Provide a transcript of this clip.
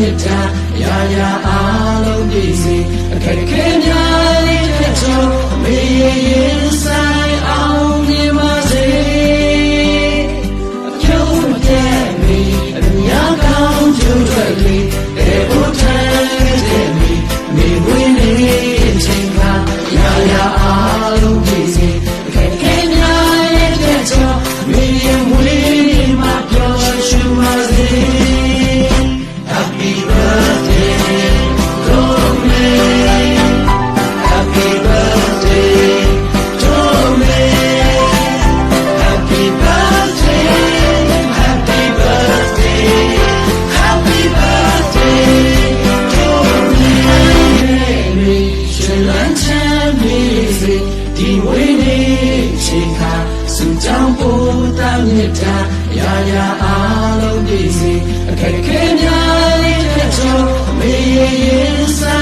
မြတ်တာရာရာအားလုံးပြည့်စေအခက်ခဲများလေးတဲ့ကြောင့်မေရင်ဆိုင်အောင်မြင်ပါစေအကျိုးမတဲ့မီအများကောင်းကျိုးတွေလေးတဲ့ဘုရားတဲ့မီဝင်းနေချိန်ကရာရာအားလုံးပြည့်စေအခက်ခဲများလေးတဲ့ကြောင့်မေရင်ဝင်းမှာပျော်ရွှင်ပါစေ Happy birthday to me Happy birthday to me Happy birthday Happy birthday Happy birthday to me ရှင်လန်းချမ်းမြေစေဒီဝေးနေချိန်ခါစုကြောင်းပို့တာမြတ်တာရာရာအားလုံးပြည့်စေအခက်ခဲများလေးတဲ့ကြောင့်မေရင်ဆိုင်